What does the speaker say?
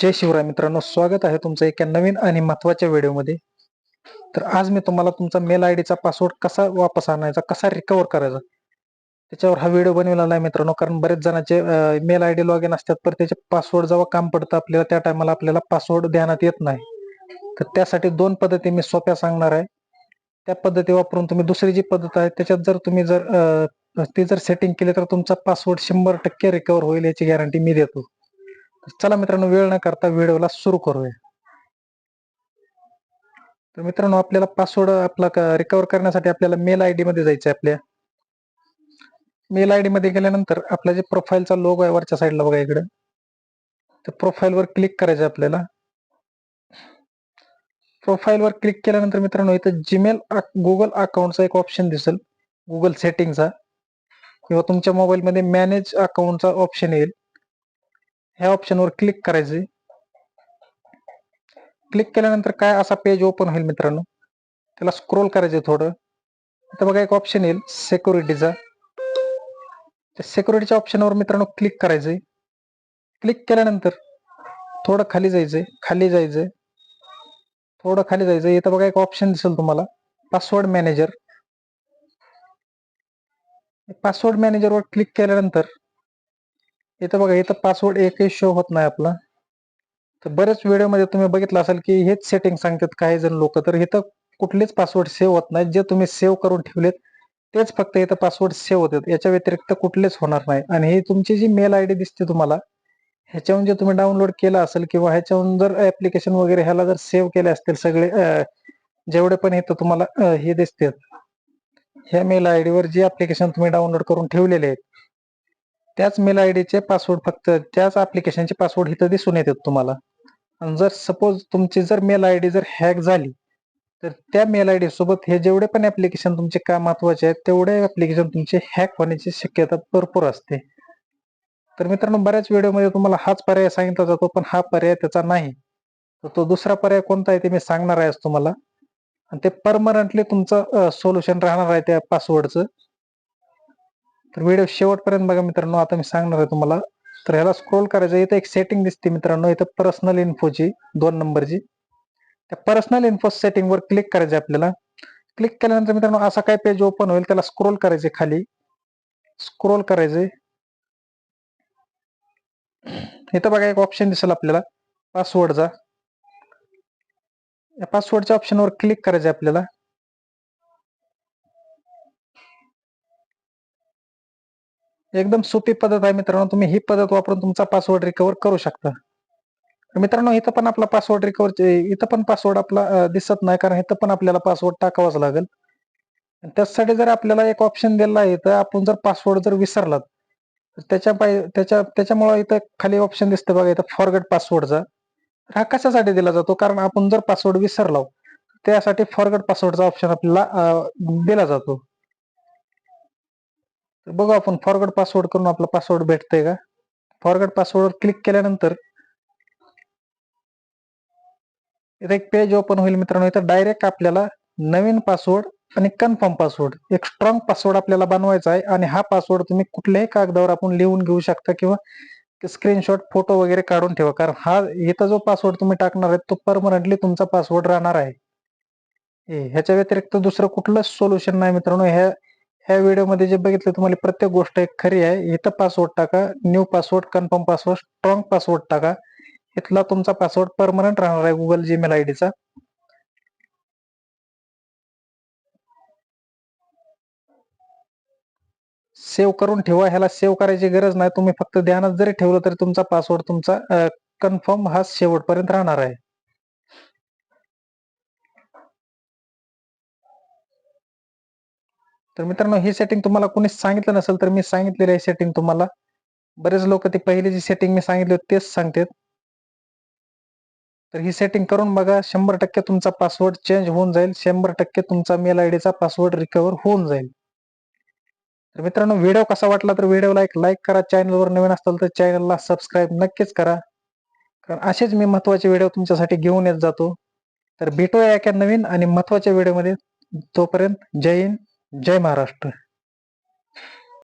जय शिवराय मित्रांनो, स्वागत आहे तुमचं एका नवीन आणि महत्त्वाच्या व्हिडिओमध्ये. तर आज मी तुम्हाला तुमचा मेल आयडीचा पासवर्ड कसा वापस आणायचा, कसा रिकव्हर करायचा, त्याच्यावर हा व्हिडिओ बनवलेला आहे मित्रांनो. कारण बरेच जणांचे मेल आयडी लॉग इन असतात, पण त्याचे पासवर्ड जेव्हा काम पडतं आपल्याला त्या टायमाला आपल्याला पासवर्ड ध्यानात येत नाही. तर त्यासाठी दोन पद्धती मी सोप्या सांगणार आहे. त्या पद्धती वापरून तुम्ही दुसरी जी पद्धत आहे त्याच्यात जर तुम्ही ती जर सेटिंग केली तर तुमचा पासवर्ड 100% रिकव्हर होईल याची गॅरंटी मी देतो. चला मित्रांनो, वेळ न करता व्हिडिओला सुरू करूया. तर मित्रांनो, आपल्याला पासवर्ड आपला रिकव्हर करण्यासाठी आपल्याला मेल आयडी मध्ये जायचं आहे. आपल्या मेल आयडी मध्ये गेल्यानंतर आपला जे प्रोफाईलचा लोगो आहे वरच्या साईडला बघा इकडे, तर प्रोफाईलवर क्लिक करायचं आपल्याला. प्रोफाईलवर क्लिक केल्यानंतर मित्रांनो इथं जीमेल गुगल अकाउंटचा एक ऑप्शन दिसेल, गुगल सेटिंगचा, किंवा तुमच्या मोबाईलमध्ये मॅनेज अकाउंटचा ऑप्शन येईल. ह्या ऑप्शनवर क्लिक करायचे. क्लिक केल्यानंतर काय असा पेज ओपन होईल मित्रांनो, त्याला स्क्रोल करायचे थोडं. इथं बघा एक ऑप्शन येईल सिक्युरिटीचा, त्या सिक्युरिटीच्या ऑप्शनवर मित्रांनो क्लिक करायचंय. क्लिक केल्यानंतर थोडं खाली जायचंय, थोडं खाली जायचंय. इथं बघा एक ऑप्शन दिसेल तुम्हाला पासवर्ड मॅनेजर. पासवर्ड मॅनेजरवर क्लिक केल्यानंतर इथं बघा, इथं पासवर्ड एकही शो होत नाही आपला. तर बरेच व्हिडिओमध्ये तुम्ही बघितलं असेल की हेच सेटिंग सांगतात काही जण लोक, तर इथं कुठलेच पासवर्ड सेव्ह होत नाहीत. जे तुम्ही सेव्ह करून ठेवलेत तेच फक्त इथं पासवर्ड सेव्ह होतात, याच्या व्यतिरिक्त कुठलेच होणार नाही. आणि ही तुमची जी मेल आयडी दिसते तुम्हाला, ह्याच्यावरून जे तुम्ही डाउनलोड केलं असेल किंवा ह्याच्यावरून जर ऍप्लिकेशन वगैरे ह्याला जर सेव्ह केले असतील सगळे जेवढे पण इथं तुम्हाला हे दिसतात, ह्या मेल आयडीवर जे ऍप्लिकेशन तुम्ही डाउनलोड करून ठेवलेले आहेत त्याच मेल आयडीचे पासवर्ड, फक्त त्याच ऍप्लिकेशनचे पासवर्ड इथं दिसून येतात तुम्हाला. आणि जर सपोज तुमची जर मेल आयडी जर हॅक झाली तर त्या मेल आयडी सोबत हे जेवढे पण ऍप्लिकेशन तुमचे काय महत्वाचे आहेत तेवढे ऍप्लिकेशन तुमचे हॅक होण्याची शक्यता भरपूर असते. तर मित्रांनो, बऱ्याच व्हिडिओमध्ये तुम्हाला हाच पर्याय सांगितला जातो, पण हा पर्याय त्याचा नाही. तर तो दुसरा पर्याय कोणता आहे ते मी सांगणार आहे तुम्हाला. आणि ते परमनंटली तुमचं सोल्युशन राहणार आहे त्या पासवर्डचं. तर व्हिडिओ शेवटपर्यंत बघा मित्रांनो. आता मी सांगणार आहे तुम्हाला. तर ह्याला स्क्रोल करायचं, इथं एक सेटिंग दिसते मित्रांनो, इथं पर्सनल इन्फोची 2 नंबरची. त्या पर्सनल इन्फो सेटिंग वर क्लिक करायचे आपल्याला. क्लिक केल्यानंतर मित्रांनो असा काय पेज ओपन होईल, त्याला स्क्रोल करायचे, खाली स्क्रोल करायचे. इथं बघा एक ऑप्शन दिसेल आपल्याला पासवर्डचा. या पासवर्डच्या ऑप्शनवर क्लिक करायचे आपल्याला. एकदम सोपी पद्धत आहे मित्रांनो, तुम्ही ही पद्धत वापरून तुमचा पासवर्ड रिकव्हर करू शकता. मित्रांनो, इथं पण आपला पासवर्ड इथं पण पासवर्ड आपला दिसत नाही, कारण इथं पण आपल्याला पासवर्ड टाकावाच लागेल. त्यासाठी जर आपल्याला एक ऑप्शन दिला आहे, तर आपण जर पासवर्ड जर विसरलात तर त्याच्यामुळे इथं खाली ऑप्शन दिसतं बघा, इथं फॉरगेट पासवर्डचा. हा कशासाठी दिला जातो, कारण आपण जर पासवर्ड विसरलो त्यासाठी फॉरगेट पासवर्डचा ऑप्शन आपल्याला दिला जातो. तर बघू आपण फॉरगेट पासवर्ड करून आपला पासवर्ड भेटतंय का. फॉरगेट पासवर्डवर क्लिक केल्यानंतर इथे एक पेज ओपन होईल मित्रांनो. इथं डायरेक्ट आपल्याला नवीन पासवर्ड आणि कन्फर्म पासवर्ड, एक स्ट्रॉंग पासवर्ड आपल्याला बनवायचा आहे. आणि हा पासवर्ड तुम्ही कुठल्याही कागदावर आपण लिहून घेऊ शकता किंवा स्क्रीनशॉट फोटो वगैरे काढून ठेवा, कारण हा इथं जो पासवर्ड तुम्ही टाकणार आहे तो परमनंटली तुमचा पासवर्ड राहणार आहे. ह्याच्या व्यतिरिक्त दुसरं कुठलंच सोल्युशन नाही मित्रांनो. ह्या व्हिडिओमध्ये जे बघितलं तुम्हाला प्रत्येक गोष्ट एक खरी आहे. इथं पासवर्ड टाका, new password, confirm password, strong password टाका. इथला तुमचा पासवर्ड परमनंट राहणार आहे गुगल जीमेल आयडीचा. सेव्ह करून ठेवा. ह्याला सेव्ह करायची गरज नाही, तुम्ही फक्त ध्यानात जरी ठेवलं तरी तुमचा पासवर्ड तुमचा कन्फर्म हा शेवटपर्यंत राहणार आहे. तर मित्रांनो, ही सेटिंग तुम्हाला कोणी सांगितलं नसेल तर मी सांगितलेली आहे सेटिंग तुम्हाला. बरेच लोक ती पहिली जी सेटिंग मी सांगितली तेच सांगतात. तर ही सेटिंग करून बघा, 100% तुमचा पासवर्ड चेंज होऊन जाईल. 100% तुमचा मेल आयडीचा पासवर्ड रिकव्हर होऊन जाईल. तर मित्रांनो, व्हिडिओ कसा वाटला तर व्हिडिओला एक लाईक करा. चॅनलवर नवीन असाल तर चॅनलला सबस्क्राईब नक्कीच करा, कारण असेच मी महत्त्वाचे व्हिडिओ तुमच्यासाठी घेऊन येत जातो. तर भेटूया एका नवीन आणि महत्त्वाच्या व्हिडिओमध्ये. तोपर्यंत जय हिंद, जय महाराष्ट्र.